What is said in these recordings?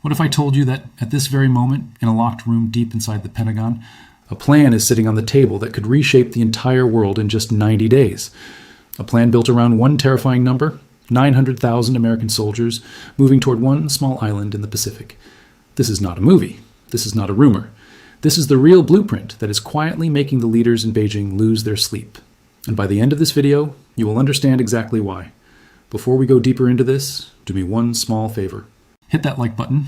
What if I told you that at this very moment, in a locked room deep inside the Pentagon, a plan is sitting on the table that could reshape the entire world in just 90 days? A plan built around one terrifying number: 900,000 American soldiers moving toward one small island in the Pacific. This is not a movie. This is not a rumor. This is the real blueprint that is quietly making the leaders in Beijing lose their sleep. And by the end of this video, you will understand exactly why. Before we go deeper into this, do me one small favor. Hit that like button,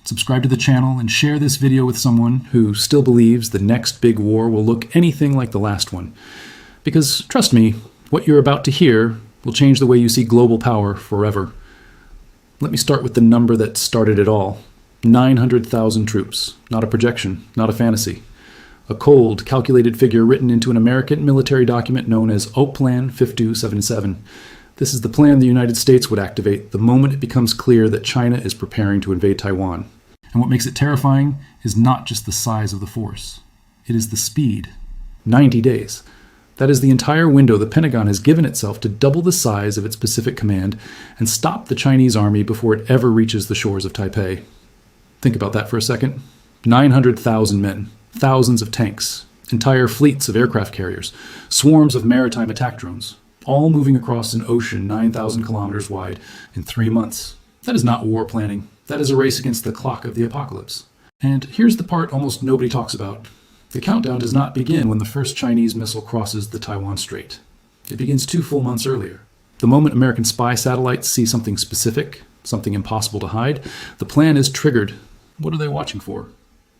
subscribe to the channel, and share this video with someone who still believes the next big war will look anything like the last one. Because, trust me, what you're about to hear will change the way you see global power forever. Let me start with the number that started it all. 900,000 troops. Not a projection, not a fantasy. A cold, calculated figure written into an American military document known as OPLAN 5277. This is the plan the United States would activate the moment it becomes clear that China is preparing to invade Taiwan. And what makes it terrifying is not just the size of the force. It is the speed. 90 days. That is the entire window the Pentagon has given itself to double the size of its Pacific Command and stop the Chinese army before it ever reaches the shores of Taipei. Think about that for a second. 900,000 men, thousands of tanks, entire fleets of aircraft carriers, swarms of maritime attack drones, all moving across an ocean 9,000 kilometers wide in 3 months. That is not war planning. That is a race against the clock of the apocalypse. And here's the part almost nobody talks about. The countdown does not begin when the first Chinese missile crosses the Taiwan Strait. It begins 2 full months earlier. The moment American spy satellites see something specific, something impossible to hide, the plan is triggered. What are they watching for?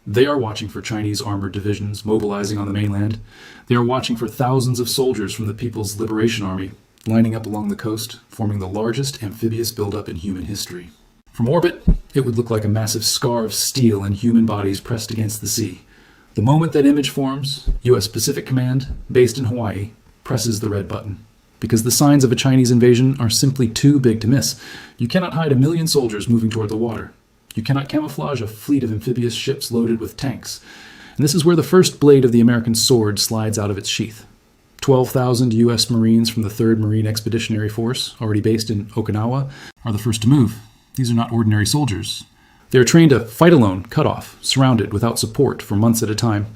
They are watching for Chinese armored divisions mobilizing on the mainland. They are watching for thousands of soldiers from the People's Liberation Army lining up along the coast, forming the largest amphibious buildup in human history. From orbit, it would look like a massive scar of steel and human bodies pressed against the sea. The moment that image forms, U.S. Pacific Command, based in Hawaii, presses the red button. Because the signs of a Chinese invasion are simply too big to miss. You cannot hide 1 million soldiers moving toward the water. You cannot camouflage a fleet of amphibious ships loaded with tanks. And this is where the first blade of the American sword slides out of its sheath. 12,000 U.S. Marines from the 3rd Marine Expeditionary Force, already based in Okinawa, are the first to move. These are not ordinary soldiers. They are trained to fight alone, cut off, surrounded, without support, for months at a time.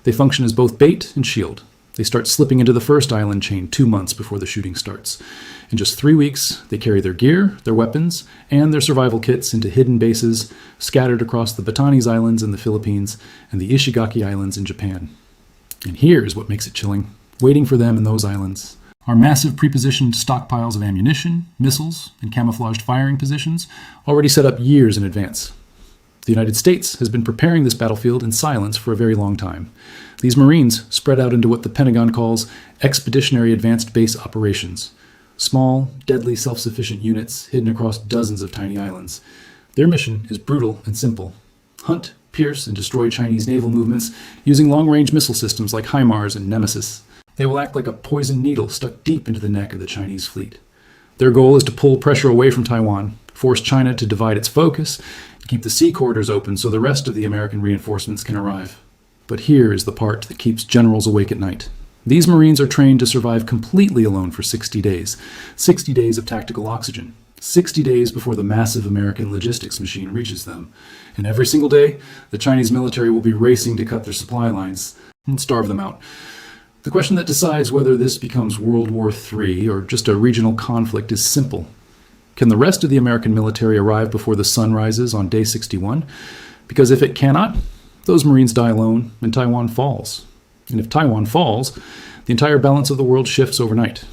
They function as both bait and shield. They start slipping into the first island chain 2 months before the shooting starts. In just 3 weeks, they carry their gear, their weapons, and their survival kits into hidden bases scattered across the Batanes Islands in the Philippines and the Ishigaki Islands in Japan. And here's what makes it chilling. Waiting for them in those islands are massive prepositioned stockpiles of ammunition, missiles, and camouflaged firing positions already set up years in advance. The United States has been preparing this battlefield in silence for a very long time. These Marines spread out into what the Pentagon calls Expeditionary Advanced Base Operations. Small, deadly, self-sufficient units hidden across dozens of tiny islands. Their mission is brutal and simple. Hunt, pierce, and destroy Chinese naval movements using long-range missile systems like HIMARS and Nemesis. They will act like a poisoned needle stuck deep into the neck of the Chinese fleet. Their goal is to pull pressure away from Taiwan, force China to divide its focus, and keep the sea corridors open so the rest of the American reinforcements can arrive. But here is the part that keeps generals awake at night. These Marines are trained to survive completely alone for 60 days. 60 days of tactical oxygen. 60 days before the massive American logistics machine reaches them. And every single day, the Chinese military will be racing to cut their supply lines and starve them out. The question that decides whether this becomes World War III or just a regional conflict is simple. Can the rest of the American military arrive before the sun rises on day 61? Because if it cannot, those Marines die alone and Taiwan falls. And if Taiwan falls, the entire balance of the world shifts overnight.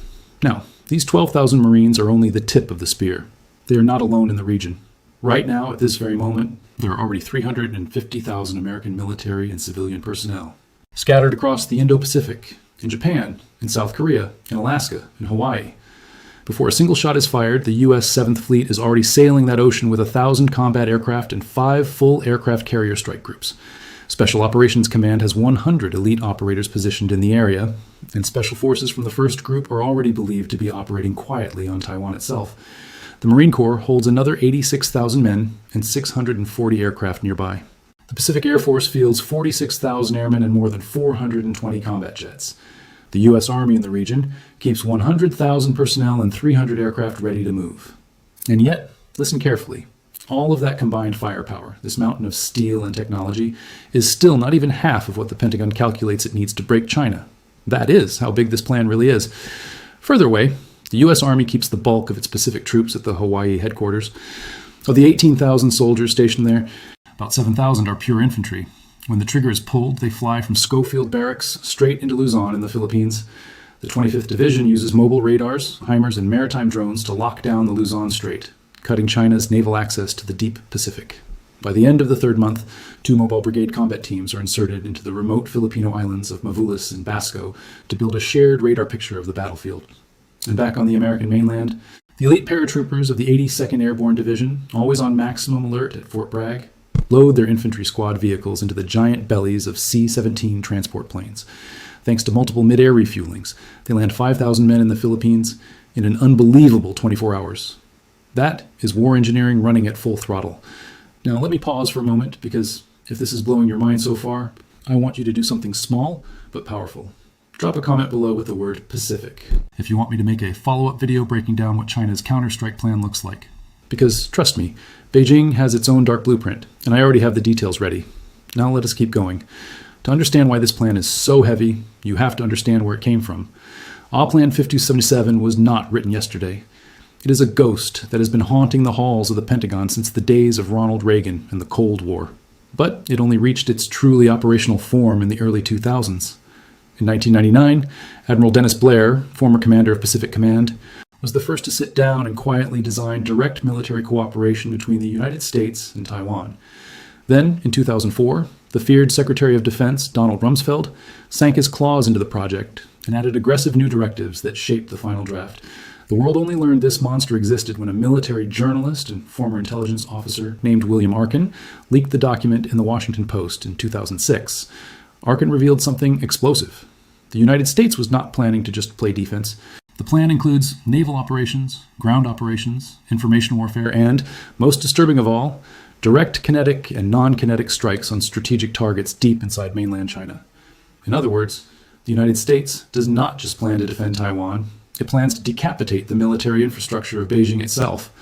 Now, these 12,000 Marines are only the tip of the spear. They are not alone in the region. Right now, at this very moment, there are already 350,000 American military and civilian personnel scattered across the Indo-Pacific, in Japan, in South Korea, in Alaska, in Hawaii. Before a single shot is fired, the U.S. 7th Fleet is already sailing that ocean with 1,000 combat aircraft and 5 full aircraft carrier strike groups. Special Operations Command has 100 elite operators positioned in the area, and special forces from the first group are already believed to be operating quietly on Taiwan itself. The Marine Corps holds another 86,000 men and 640 aircraft nearby. The Pacific Air Force fields 46,000 airmen and more than 420 combat jets. The U.S. Army in the region keeps 100,000 personnel and 300 aircraft ready to move. And yet, listen carefully, All of that combined firepower, this mountain of steel and technology, is still not even half of what the Pentagon calculates it needs to break China. That is how big this plan really is. Further away, the U.S. Army keeps the bulk of its Pacific troops at the Hawaii headquarters. Of the 18,000 soldiers stationed there, about 7,000 are pure infantry. When the trigger is pulled, they fly from Schofield Barracks straight into Luzon in the Philippines. The 25th Division uses mobile radars, HIMARS, and maritime drones to lock down the Luzon Strait, cutting China's naval access to the deep Pacific. By the end of the third month, 2 mobile brigade combat teams are inserted into the remote Filipino islands of Mavulis and Basco to build a shared radar picture of the battlefield. And back on the American mainland, the elite paratroopers of the 82nd Airborne Division, always on maximum alert at Fort Bragg, load their infantry squad vehicles into the giant bellies of C-17 transport planes. Thanks to multiple mid-air refuelings, they land 5,000 men in the Philippines in an unbelievable 24 hours. That is war engineering running at full throttle. Now let me pause for a moment, because if this is blowing your mind so far, I want you to do something small but powerful. Drop a comment below with the word Pacific if you want me to make a follow-up video breaking down what China's counter-strike plan looks like. Because, trust me, Beijing has its own dark blueprint, and I already have the details ready. Now let us keep going. To understand why this plan is so heavy, you have to understand where it came from. Plan 5277 was not written yesterday. It is a ghost that has been haunting the halls of the Pentagon since the days of Ronald Reagan and the Cold War. But it only reached its truly operational form in the early 2000s. In 1999, Admiral Dennis Blair, former commander of Pacific Command, was the first to sit down and quietly design direct military cooperation between the United States and Taiwan. Then, in 2004, the feared Secretary of Defense, Donald Rumsfeld, sank his claws into the project and added aggressive new directives that shaped the final draft. The world only learned this monster existed when a military journalist and former intelligence officer named William Arkin leaked the document in the Washington Post in 2006. Arkin revealed something explosive. The United States was not planning to just play defense. The plan includes naval operations, ground operations, information warfare, and, most disturbing of all, direct kinetic and non-kinetic strikes on strategic targets deep inside mainland China. In other words, the United States does not just plan to defend Taiwan, it plans to decapitate the military infrastructure of Beijing itself.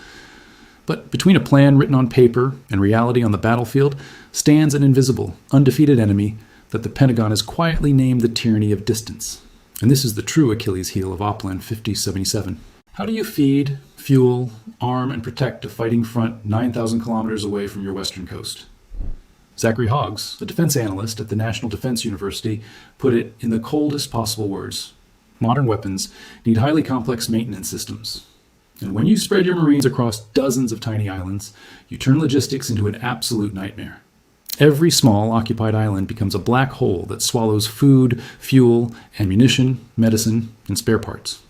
But between a plan written on paper and reality on the battlefield stands an invisible, undefeated enemy that the Pentagon has quietly named the tyranny of distance. And this is the true Achilles heel of Plan 5077. How do you feed, fuel, arm, and protect a fighting front 9,000 kilometers away from your western coast? Zachary Hoggs, a defense analyst at the National Defense University, put it in the coldest possible words. Modern weapons need highly complex maintenance systems. And when you spread your Marines across dozens of tiny islands, you turn logistics into an absolute nightmare. Every small occupied island becomes a black hole that swallows food, fuel, ammunition, medicine, and spare parts.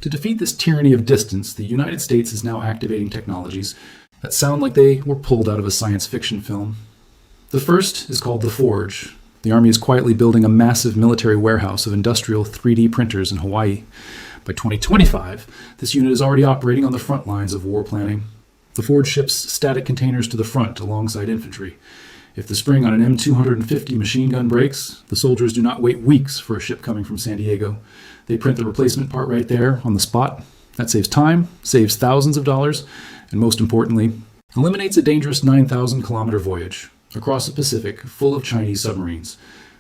To defeat this tyranny of distance, the United States is now activating technologies that sound like they were pulled out of a science fiction film. The first is called the Forge. The Army is quietly building a massive military warehouse of industrial 3D printers in Hawaii. By 2025, this unit is already operating on the front lines of war planning. The Forge ships static containers to the front alongside infantry. If the spring on an M250 machine gun breaks, the soldiers do not wait weeks for a ship coming from San Diego. They print the replacement part right there on the spot. That saves time, saves thousands of dollars, and most importantly, eliminates a dangerous 9,000-kilometer voyage across the Pacific full of Chinese submarines.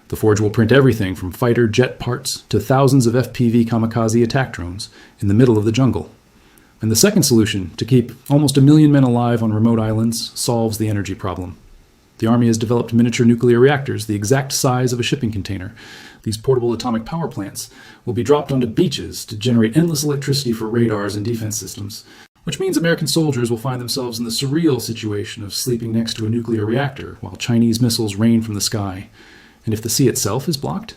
The Forge will print everything from fighter jet parts to thousands of FPV kamikaze attack drones in the middle of the jungle. And the second solution, to keep almost 1 million men alive on remote islands, solves the energy problem. The Army has developed miniature nuclear reactors the exact size of a shipping container. These portable atomic power plants will be dropped onto beaches to generate endless electricity for radars and defense systems, which means American soldiers will find themselves in the surreal situation of sleeping next to a nuclear reactor while Chinese missiles rain from the sky. And if the sea itself is blocked,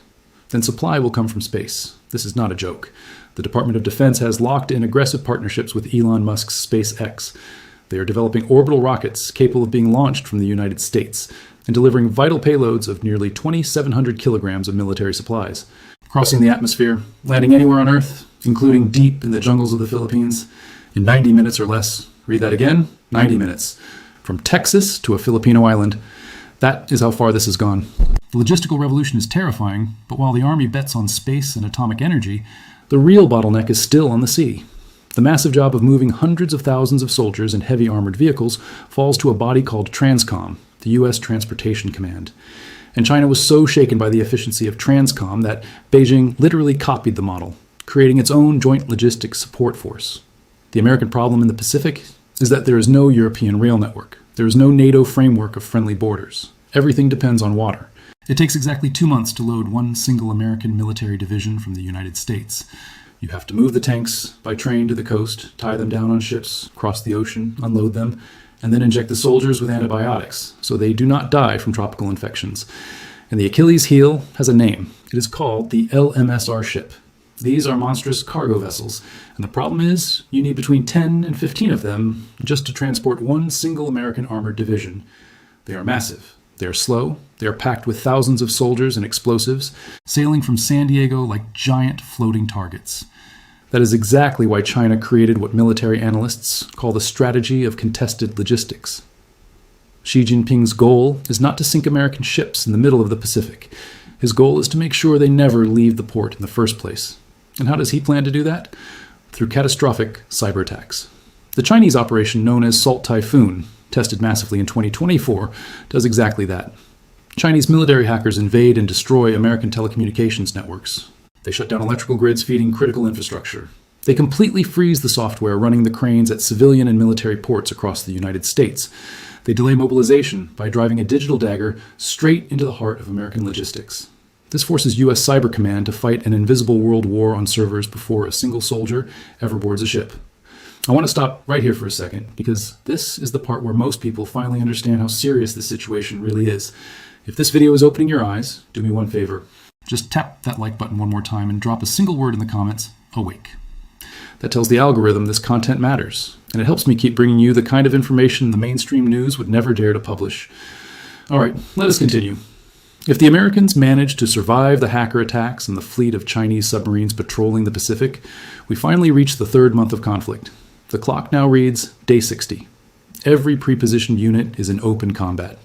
then supply will come from space. This is not a joke. The Department of Defense has locked in aggressive partnerships with Elon Musk's SpaceX. They are developing orbital rockets capable of being launched from the United States and delivering vital payloads of nearly 2,700 kilograms of military supplies, crossing the atmosphere, landing anywhere on Earth, including deep in the jungles of the Philippines, in 90 minutes or less. Read that again, 90 minutes. From Texas to a Filipino island. That is how far this has gone. The logistical revolution is terrifying, but while the Army bets on space and atomic energy, the real bottleneck is still on the sea. The massive job of moving hundreds of thousands of soldiers in heavy armored vehicles falls to a body called TRANSCOM, the U.S. Transportation Command. And China was so shaken by the efficiency of TRANSCOM that Beijing literally copied the model, creating its own joint logistics support force. The American problem in the Pacific is that there is no European rail network. There is no NATO framework of friendly borders. Everything depends on water. It takes exactly 2 months to load one single American military division from the United States. You have to move the tanks by train to the coast, tie them down on ships, cross the ocean, unload them, and then inject the soldiers with antibiotics so they do not die from tropical infections. And the Achilles heel has a name. It is called the LMSR ship. These are monstrous cargo vessels, and the problem is you need between 10 and 15 of them just to transport one single American armored division. They are massive. They are slow. They are packed with thousands of soldiers and explosives, sailing from San Diego like giant floating targets. That is exactly why China created what military analysts call the strategy of contested logistics. Xi Jinping's goal is not to sink American ships in the middle of the Pacific. His goal is to make sure they never leave the port in the first place. And how does he plan to do that? Through catastrophic cyber attacks. The Chinese operation known as Salt Typhoon, tested massively in 2024, does exactly that. Chinese military hackers invade and destroy American telecommunications networks. They shut down electrical grids feeding critical infrastructure. They completely freeze the software running the cranes at civilian and military ports across the United States. They delay mobilization by driving a digital dagger straight into the heart of American logistics. This forces U.S. Cyber Command to fight an invisible world war on servers before a single soldier ever boards a ship. I want to stop right here for a second, because this is the part where most people finally understand how serious this situation really is. If this video is opening your eyes, do me one favor. Just tap that like button one more time and drop a single word in the comments, awake. That tells the algorithm this content matters, and it helps me keep bringing you the kind of information the mainstream news would never dare to publish. All right, let us continue. If the Americans managed to survive the hacker attacks and the fleet of Chinese submarines patrolling the Pacific, we finally reached the 3rd month of conflict. The clock now reads day 60. Every pre-positioned unit is in open combat.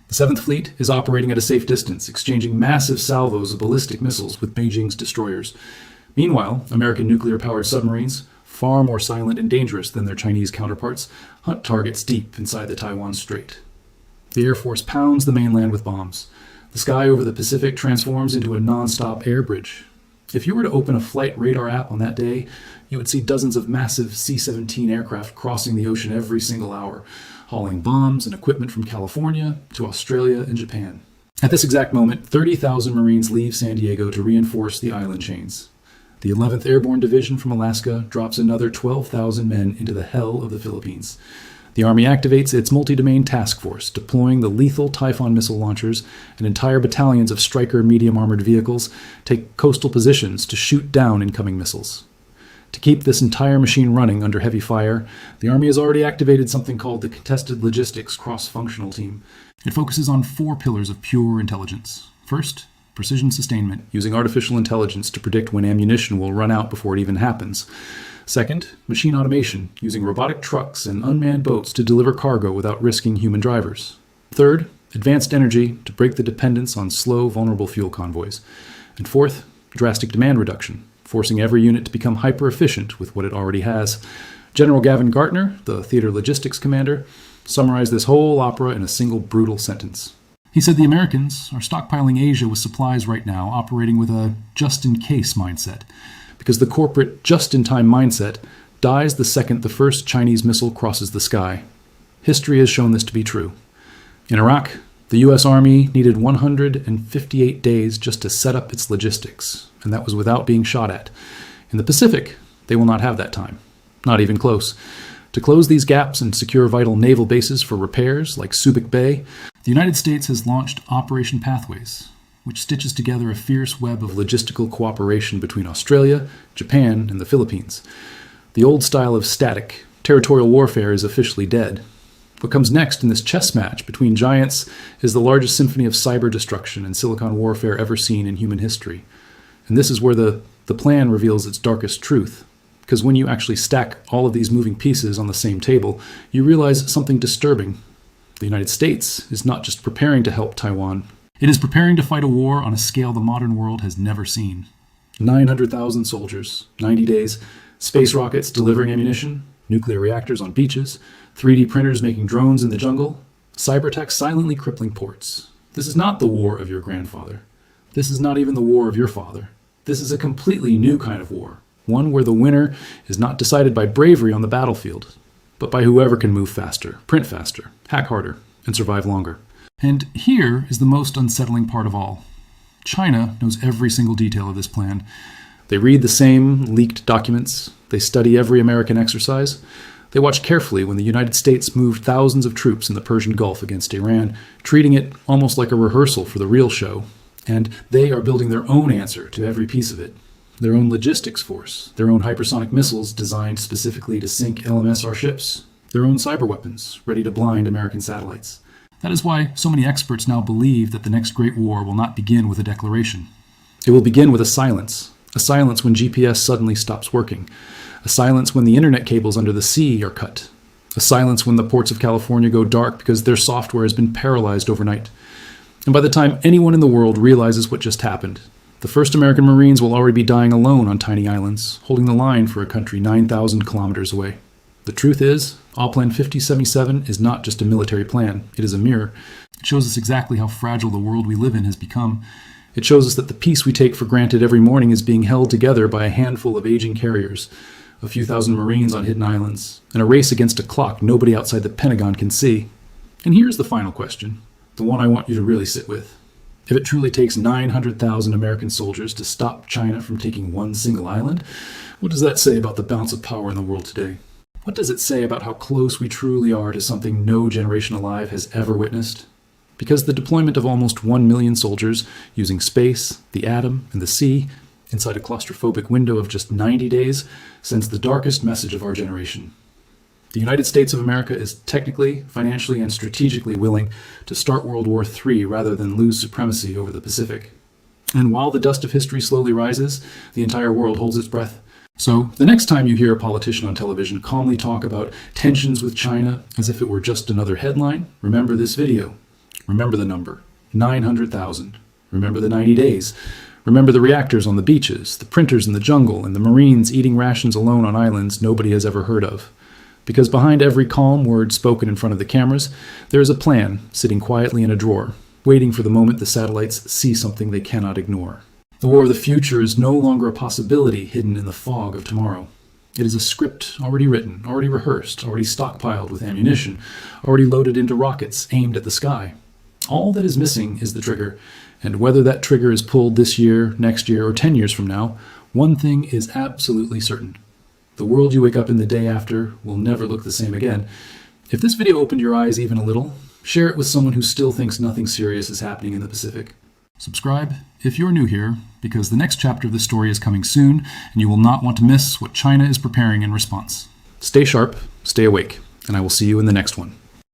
The 7th Fleet is operating at a safe distance, exchanging massive salvos of ballistic missiles with Beijing's destroyers. Meanwhile, American nuclear-powered submarines, far more silent and dangerous than their Chinese counterparts, hunt targets deep inside the Taiwan Strait. The Air Force pounds the mainland with bombs. The sky over the Pacific transforms into a non-stop air bridge. If you were to open a flight radar app on that day, you would see dozens of massive C-17 aircraft crossing the ocean every single hour, hauling bombs and equipment from California to Australia and Japan. At this exact moment, 30,000 Marines leave San Diego to reinforce the island chains. The 11th Airborne Division from Alaska drops another 12,000 men into the hell of the Philippines. The Army activates its multi-domain task force, deploying the lethal Typhoon missile launchers, and entire battalions of Stryker medium-armored vehicles take coastal positions to shoot down incoming missiles. To keep this entire machine running under heavy fire, the Army has already activated something called the Contested Logistics Cross-Functional Team. It focuses on 4 pillars of pure intelligence. First, precision sustainment, using artificial intelligence to predict when ammunition will run out before it even happens. Second, machine automation, using robotic trucks and unmanned boats to deliver cargo without risking human drivers. Third, advanced energy to break the dependence on slow, vulnerable fuel convoys. And fourth, drastic demand reduction, forcing every unit to become hyper-efficient with what it already has. General Gavin Gartner, the theater logistics commander, summarized this whole opera in a single brutal sentence. He said the Americans are stockpiling Asia with supplies right now, operating with a just-in-case mindset, because the corporate just-in-time mindset dies the second the first Chinese missile crosses the sky. History has shown this to be true. In Iraq, the U.S. Army needed 158 days just to set up its logistics, and that was without being shot at. In the Pacific, they will not have that time. Not even close. To close these gaps and secure vital naval bases for repairs, like Subic Bay, the United States has launched Operation Pathways, which stitches together a fierce web of logistical cooperation between Australia, Japan, and the Philippines. The old style of static, territorial warfare is officially dead. What comes next in this chess match between giants is the largest symphony of cyber destruction and silicon warfare ever seen in human history. And this is where the plan reveals its darkest truth. Because when you actually stack all of these moving pieces on the same table, you realize something disturbing. The United States is not just preparing to help Taiwan. It is preparing to fight a war on a scale the modern world has never seen. 900,000 soldiers, 90 days, Space rockets delivering ammunition, nuclear reactors on beaches, 3D printers making drones in the jungle, cybertech silently crippling ports. This is not the war of your grandfather. This is not even the war of your father. This is a completely new kind of war, one where the winner is not decided by bravery on the battlefield, but by whoever can move faster, print faster, hack harder, and survive longer. And here is the most unsettling part of all. China knows every single detail of this plan. They read the same leaked documents. They study every American exercise. They watch carefully when the United States moved thousands of troops in the Persian Gulf against Iran, treating it almost like a rehearsal for the real show. And they are building their own answer to every piece of it. Their own logistics force, their own hypersonic missiles designed specifically to sink LMSR ships, their own cyber weapons ready to blind American satellites. That is why so many experts now believe that the next Great War will not begin with a declaration. It will begin with a silence when GPS suddenly stops working, a silence when the internet cables under the sea are cut, a silence when the ports of California go dark because their software has been paralyzed overnight. And by the time anyone in the world realizes what just happened, the first American Marines will already be dying alone on tiny islands, holding the line for a country 9,000 kilometers away. The truth is, Plan 5077 is not just a military plan, it is a mirror. It shows us exactly how fragile the world we live in has become. It shows us that the peace we take for granted every morning is being held together by a handful of aging carriers, a few thousand Marines on hidden islands, and a race against a clock nobody outside the Pentagon can see. And here's the final question, the one I want you to really sit with. If it truly takes 900,000 American soldiers to stop China from taking one single island, what does that say about the balance of power in the world today? What does it say about how close we truly are to something no generation alive has ever witnessed? Because the deployment of almost 1 million soldiers using space, the atom, and the sea inside a claustrophobic window of just 90 days sends the darkest message of our generation. The United States of America is technically, financially, and strategically willing to start World War III rather than lose supremacy over the Pacific. And while the dust of history slowly rises, the entire world holds its breath. So, the next time you hear a politician on television calmly talk about tensions with China as if it were just another headline, remember this video. Remember the number, 900,000. Remember the 90 days. Remember the reactors on the beaches, the printers in the jungle, and the Marines eating rations alone on islands nobody has ever heard of. Because behind every calm word spoken in front of the cameras, there is a plan sitting quietly in a drawer, waiting for the moment the satellites see something they cannot ignore. The war of the future is no longer a possibility hidden in the fog of tomorrow. It is a script already written, already rehearsed, already stockpiled with ammunition, already loaded into rockets aimed at the sky. All that is missing is the trigger, and whether that trigger is pulled this year, next year, or 10 years from now, one thing is absolutely certain. The world you wake up in the day after will never look the same again. If this video opened your eyes even a little, share it with someone who still thinks nothing serious is happening in the Pacific. Subscribe if you're new here, because the next chapter of the story is coming soon, and you will not want to miss what China is preparing in response. Stay sharp, stay awake, and I will see you in the next one.